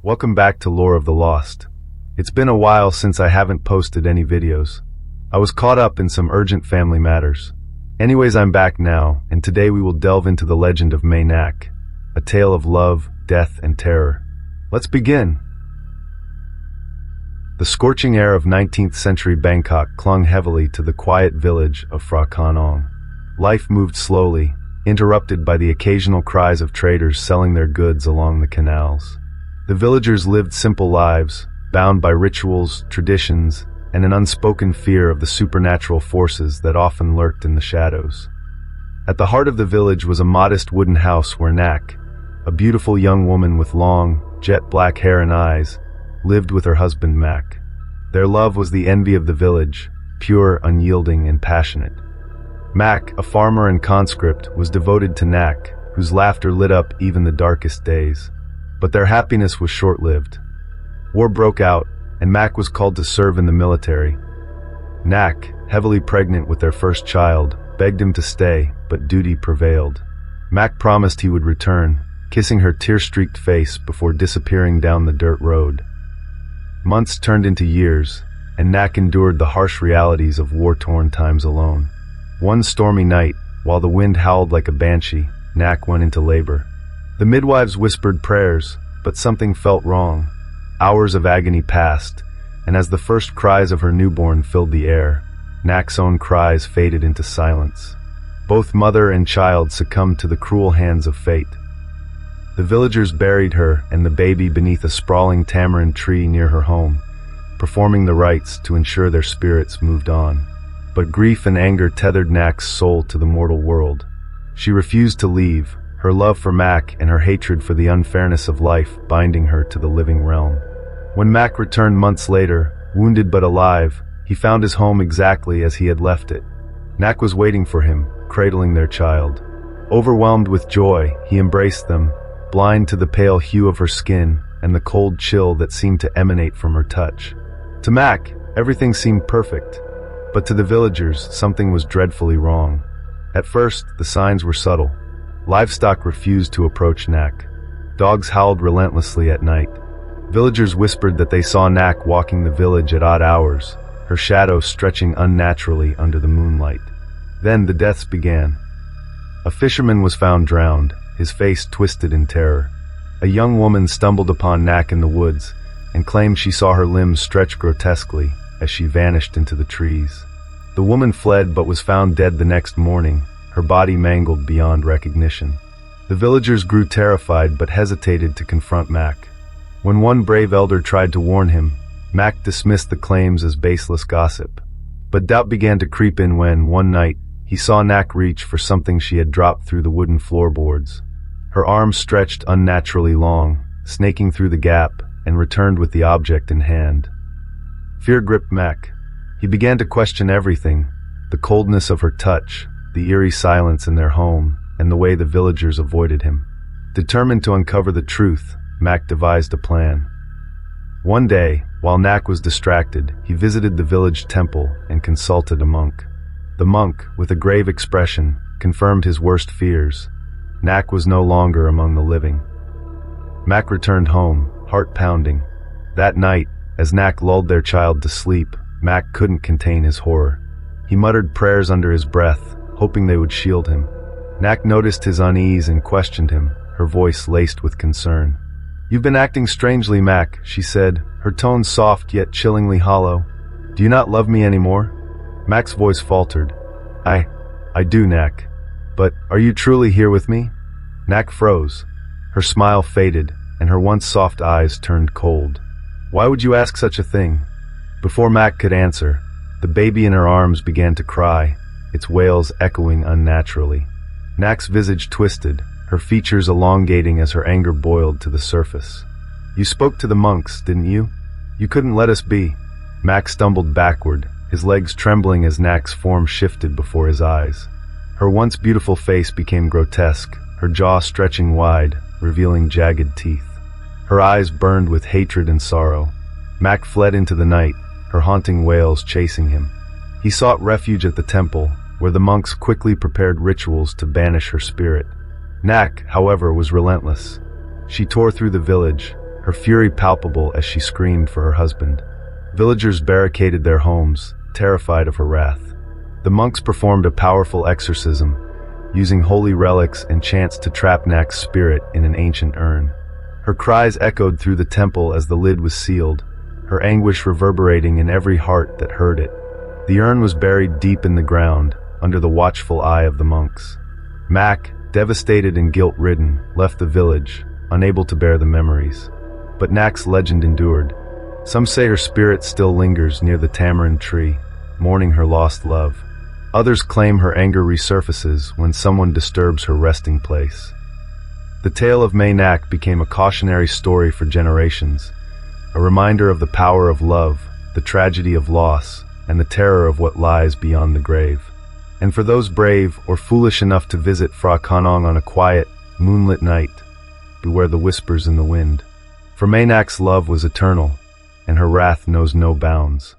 Welcome back to Lore of the Lost. It's been a while since I haven't posted any videos. I was caught up in some urgent family matters. Anyways, I'm back now, and today we will delve into the legend of Mae Nak, a tale of love, death, and terror. Let's begin. The scorching air of 19th century Bangkok clung heavily to the quiet village of Phra Khanong. Life moved slowly, interrupted by the occasional cries of traders selling their goods along the canals. The villagers lived simple lives, bound by rituals, traditions, and an unspoken fear of the supernatural forces that often lurked in the shadows. At the heart of the village was a modest wooden house where Nak, a beautiful young woman with long, jet-black hair and eyes, lived with her husband Mak. Their love was the envy of the village, pure, unyielding, and passionate. Mak, a farmer and conscript, was devoted to Nak, whose laughter lit up even the darkest days. But their happiness was short-lived. War broke out, and Mak was called to serve in the military. Nak, heavily pregnant with their first child, begged him to stay, but duty prevailed. Mak promised he would return, kissing her tear-streaked face before disappearing down the dirt road. Months turned into years, and Nak endured the harsh realities of war-torn times alone. One stormy night, while the wind howled like a banshee, Nak went into labor. The midwives whispered prayers, but something felt wrong. Hours of agony passed, and as the first cries of her newborn filled the air, Nak's own cries faded into silence. Both mother and child succumbed to the cruel hands of fate. The villagers buried her and the baby beneath a sprawling tamarind tree near her home, performing the rites to ensure their spirits moved on. But grief and anger tethered Nak's soul to the mortal world. She refused to leave, her love for Mak and her hatred for the unfairness of life binding her to the living realm. When Mak returned months later, wounded but alive, he found his home exactly as he had left it. Nak was waiting for him, cradling their child. Overwhelmed with joy, he embraced them, blind to the pale hue of her skin and the cold chill that seemed to emanate from her touch. To Mak, everything seemed perfect. But to the villagers, something was dreadfully wrong. At first, the signs were subtle. Livestock refused to approach Nak. Dogs howled relentlessly at night. Villagers whispered that they saw Nak walking the village at odd hours, her shadow stretching unnaturally under the moonlight. Then the deaths began. A fisherman was found drowned, his face twisted in terror. A young woman stumbled upon Nak in the woods and claimed she saw her limbs stretch grotesquely as she vanished into the trees. The woman fled but was found dead the next morning, her body mangled beyond recognition. The villagers grew terrified but hesitated to confront Mak. When one brave elder tried to warn him, Mak dismissed the claims as baseless gossip. But doubt began to creep in when, one night, he saw Nak reach for something she had dropped through the wooden floorboards. Her arms stretched unnaturally long, snaking through the gap, and returned with the object in hand. Fear gripped Mak. He began to question everything, the coldness of her touch, the eerie silence in their home, and the way the villagers avoided him. Determined to uncover the truth, Mak devised a plan. One day, while Nak was distracted, he visited the village temple and consulted a monk. The monk, with a grave expression, confirmed his worst fears. Nak was no longer among the living. Mak returned home, heart pounding. That night, as Nak lulled their child to sleep, Mak couldn't contain his horror. He muttered prayers under his breath, hoping they would shield him. Nak noticed his unease and questioned him, her voice laced with concern. "You've been acting strangely, Mak," she said, her tone soft yet chillingly hollow. "Do you not love me anymore?" Mak's voice faltered. I do, Nak. But are you truly here with me?" Nak froze. Her smile faded, and her once soft eyes turned cold. "Why would you ask such a thing?" Before Mak could answer, the baby in her arms began to cry, its wails echoing unnaturally. Nak's visage twisted, her features elongating as her anger boiled to the surface. "You spoke to the monks, didn't you? You couldn't let us be." Mak stumbled backward, his legs trembling as Nak's form shifted before his eyes. Her once beautiful face became grotesque, her jaw stretching wide, revealing jagged teeth. Her eyes burned with hatred and sorrow. Mak fled into the night, her haunting wails chasing him. He sought refuge at the temple, where the monks quickly prepared rituals to banish her spirit. Nak, however, was relentless. She tore through the village, her fury palpable as she screamed for her husband. Villagers barricaded their homes, terrified of her wrath. The monks performed a powerful exorcism, using holy relics and chants to trap Nak's spirit in an ancient urn. Her cries echoed through the temple as the lid was sealed, her anguish reverberating in every heart that heard it. The urn was buried deep in the ground, under the watchful eye of the monks. Mac, devastated and guilt-ridden, left the village, unable to bear the memories. But Nak's legend endured. Some say her spirit still lingers near the tamarind tree, mourning her lost love. Others claim her anger resurfaces when someone disturbs her resting place. The tale of Mae Nak became a cautionary story for generations, a reminder of the power of love, the tragedy of loss, and the terror of what lies beyond the grave. And for those brave or foolish enough to visit Phra Khanong on a quiet, moonlit night, beware the whispers in the wind. For Mae Nak's love was eternal, and her wrath knows no bounds.